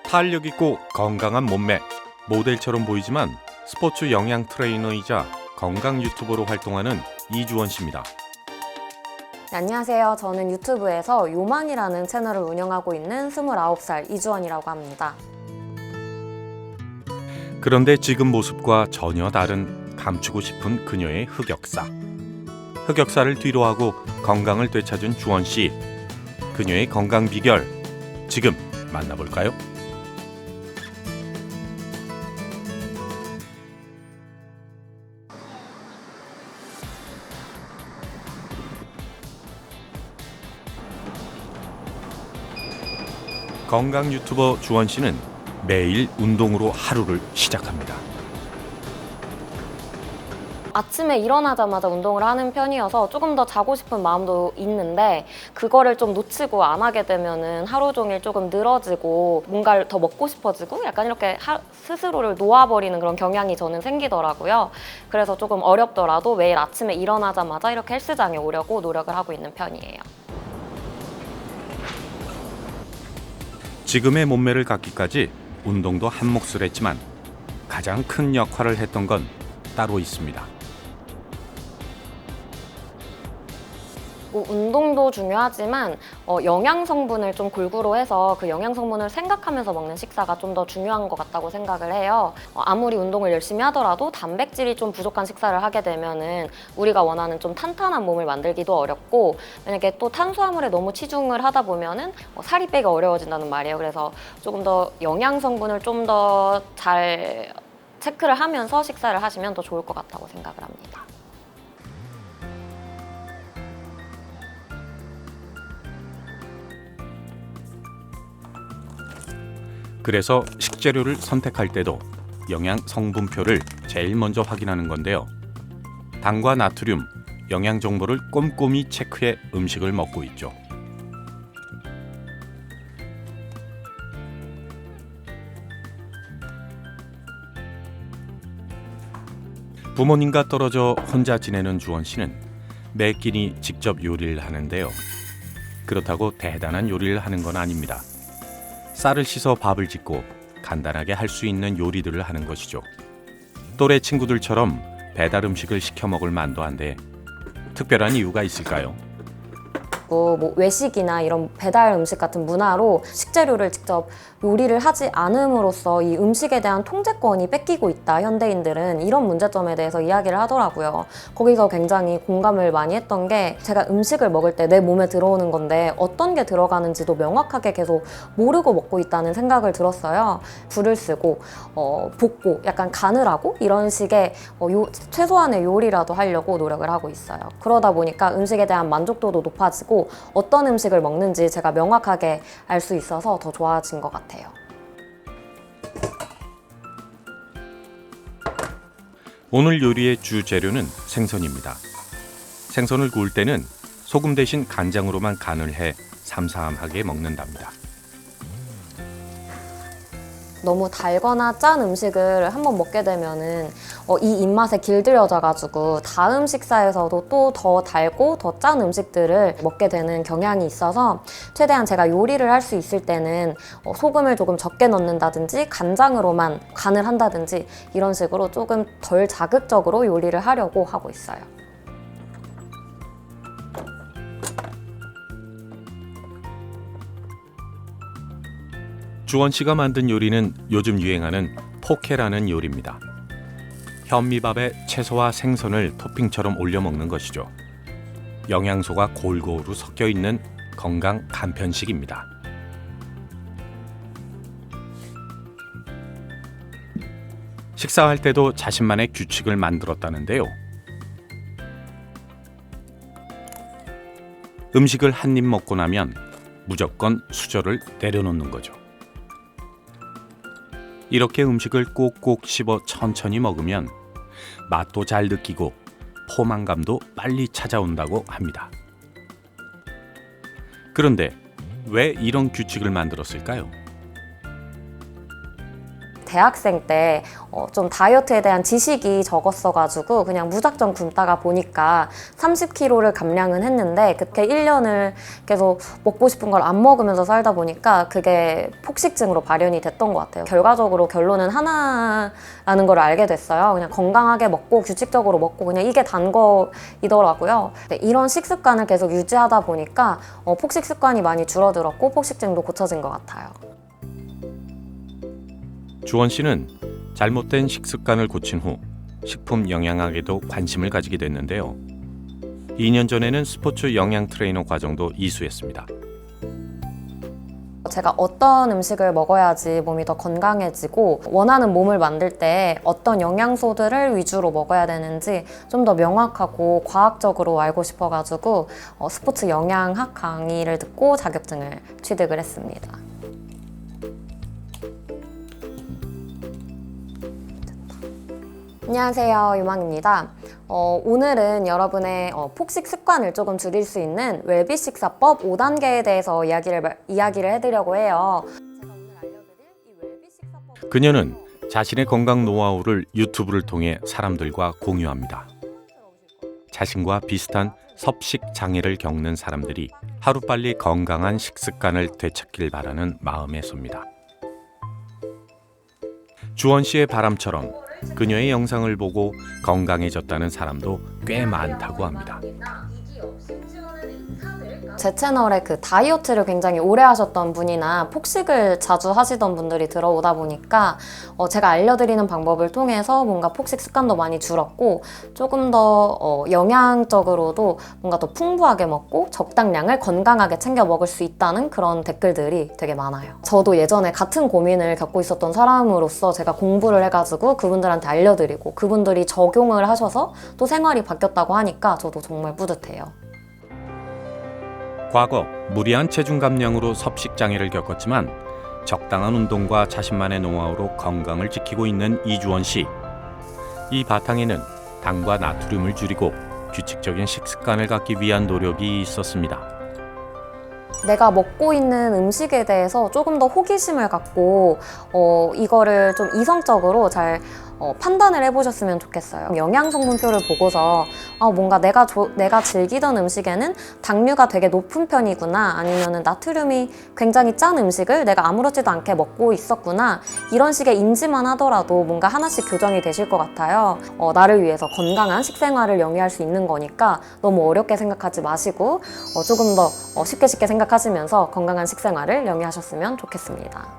탄력 있고 건강한 몸매, 모델처럼 보이지만 스포츠 영양 트레이너이자 건강 유튜버로 활동하는 이주원 씨입니다. 네, 안녕하세요. 저는 유튜브에서 요망이라는 채널을 운영하고 있는 29살 이주원이라고 합니다. 그런데 지금 모습과 전혀 다른 감추고 싶은 그녀의 흑역사. 흑역사를 뒤로하고 건강을 되찾은 주원 씨. 그녀의 건강 비결, 지금 만나볼까요? 건강 유튜버 주원 씨는 매일 운동으로 하루를 시작합니다. 아침에 일어나자마자 운동을 하는 편이어서 조금 더 자고 싶은 마음도 있는데 그거를 좀 놓치고 안 하게 되면은 하루 종일 조금 늘어지고 뭔가를 더 먹고 싶어지고 약간 이렇게 스스로를 놓아버리는 그런 경향이 저는 생기더라고요. 그래서 조금 어렵더라도 매일 아침에 일어나자마자 이렇게 헬스장에 오려고 노력을 하고 있는 편이에요. 지금의 몸매를 갖기까지 운동도 한 몫을 했지만 가장 큰 역할을 했던 건 따로 있습니다. 운동도 중요하지만 영양 성분을 좀 골고루 해서 그 영양 성분을 생각하면서 먹는 식사가 좀 더 중요한 것 같다고 생각을 해요. 아무리 운동을 열심히 하더라도 단백질이 좀 부족한 식사를 하게 되면은 우리가 원하는 좀 탄탄한 몸을 만들기도 어렵고, 만약에 또 탄수화물에 너무 치중을 하다 보면은 살이 빼기가 어려워진다는 말이에요. 그래서 조금 더 영양 성분을 좀 더 잘 체크를 하면서 식사를 하시면 더 좋을 것 같다고 생각을 합니다. 그래서 식재료를 선택할 때도 영양 성분표를 제일 먼저 확인하는 건데요. 당과 나트륨, 영양 정보를 꼼꼼히 체크해 음식을 먹고 있죠. 부모님과 떨어져 혼자 지내는 주원 씨는 매 끼니 직접 요리를 하는데요. 그렇다고 대단한 요리를 하는 건 아닙니다. 쌀을 씻어 밥을 짓고 간단하게 할 수 있는 요리들을 하는 것이죠. 또래 친구들처럼 배달 음식을 시켜 먹을 만도 한데 특별한 이유가 있을까요? 뭐 외식이나 이런 배달 음식 같은 문화로 식재료를 직접 요리를 하지 않음으로써 이 음식에 대한 통제권이 뺏기고 있다, 현대인들은. 이런 문제점에 대해서 이야기를 하더라고요. 거기서 굉장히 공감을 많이 했던 게, 제가 음식을 먹을 때 내 몸에 들어오는 건데 어떤 게 들어가는지도 명확하게 계속 모르고 먹고 있다는 생각을 들었어요. 불을 쓰고 볶고 약간 간을 하고 이런 식의 최소한의 요리라도 하려고 노력을 하고 있어요. 그러다 보니까 음식에 대한 만족도도 높아지고 어떤 음식을 먹는지 제가 명확하게 알 수 있어서 더 좋아진 것 같아요. 오늘 요리의 주 재료는 생선입니다. 생선을 구울 때는 소금 대신 간장으로만 간을 해 삼삼하게 먹는답니다. 너무 달거나 짠 음식을 한번 먹게 되면은 이 입맛에 길들여져가지고 다음 식사에서도 또 더 달고 더 짠 음식들을 먹게 되는 경향이 있어서, 최대한 제가 요리를 할 수 있을 때는 소금을 조금 적게 넣는다든지 간장으로만 간을 한다든지 이런 식으로 조금 덜 자극적으로 요리를 하려고 하고 있어요. 주원 씨가 만든 요리는 요즘 유행하는 포케라는 요리입니다. 현미밥에 채소와 생선을 토핑처럼 올려 먹는 것이죠. 영양소가 골고루 섞여 있는 건강 간편식입니다. 식사할 때도 자신만의 규칙을 만들었다는데요. 음식을 한 입 먹고 나면 무조건 수저를 내려놓는 거죠. 이렇게 음식을 꼭꼭 씹어 천천히 먹으면 맛도 잘 느끼고 포만감도 빨리 찾아온다고 합니다. 그런데 왜 이런 규칙을 만들었을까요? 대학생 때 좀 다이어트에 대한 지식이 적었어가지고 그냥 무작정 굶다가 보니까 30kg를 감량은 했는데 그렇게 1년을 계속 먹고 싶은 걸 안 먹으면서 살다 보니까 그게 폭식증으로 발현이 됐던 것 같아요. 결과적으로 결론은 하나라는 걸 알게 됐어요. 그냥 건강하게 먹고 규칙적으로 먹고 그냥 이게 단 거이더라고요. 이런 식습관을 계속 유지하다 보니까 폭식 습관이 많이 줄어들었고 폭식증도 고쳐진 것 같아요. 주원 씨는 잘못된 식습관을 고친 후 식품 영양학에도 관심을 가지게 됐는데요. 2년 전에는 스포츠 영양 트레이너 과정도 이수했습니다. 제가 어떤 음식을 먹어야지 몸이 더 건강해지고 원하는 몸을 만들 때 어떤 영양소들을 위주로 먹어야 되는지 좀 더 명확하고 과학적으로 알고 싶어가지고 스포츠 영양학 강의를 듣고 자격증을 취득을 했습니다. 안녕하세요, 유망입니다. 오늘은 여러분의 폭식 습관을 조금 줄일 수 있는 웰비 식사법 5단계에 대해서 이야기를 해드리려고 해요. 제가 오늘 알려드릴 이 웰비 식사법 그녀는 자신의 건강 노하우를 유튜브를 통해 사람들과 공유합니다. 자신과 비슷한 섭식 장애를 겪는 사람들이 하루빨리 건강한 식습관을 되찾길 바라는 마음에 섭니다. 주원 씨의 바람처럼 그녀의 영상을 보고 건강해졌다는 사람도 꽤 많다고 합니다. 제 채널에 그 다이어트를 굉장히 오래 하셨던 분이나 폭식을 자주 하시던 분들이 들어오다 보니까 제가 알려드리는 방법을 통해서 뭔가 폭식 습관도 많이 줄었고 조금 더 영양적으로도 뭔가 더 풍부하게 먹고 적당량을 건강하게 챙겨 먹을 수 있다는 그런 댓글들이 되게 많아요. 저도 예전에 같은 고민을 겪고 있었던 사람으로서 제가 공부를 해가지고 그분들한테 알려드리고 그분들이 적용을 하셔서 또 생활이 바뀌었다고 하니까 저도 정말 뿌듯해요. 과거 무리한 체중 감량으로 섭식 장애를 겪었지만 적당한 운동과 자신만의 노하우로 건강을 지키고 있는 이주원 씨. 이 바탕에는 당과 나트륨을 줄이고 규칙적인 식습관을 갖기 위한 노력이 있었습니다. 내가 먹고 있는 음식에 대해서 조금 더 호기심을 갖고 이거를 좀 이성적으로 잘 판단을 해보셨으면 좋겠어요. 영양성분표를 보고서 뭔가 내가 즐기던 음식에는 당류가 되게 높은 편이구나, 아니면 나트륨이 굉장히 짠 음식을 내가 아무렇지도 않게 먹고 있었구나, 이런 식의 인지만 하더라도 뭔가 하나씩 교정이 되실 것 같아요. 나를 위해서 건강한 식생활을 영위할 수 있는 거니까 너무 어렵게 생각하지 마시고 조금 더 쉽게 생각하시면서 건강한 식생활을 영위하셨으면 좋겠습니다.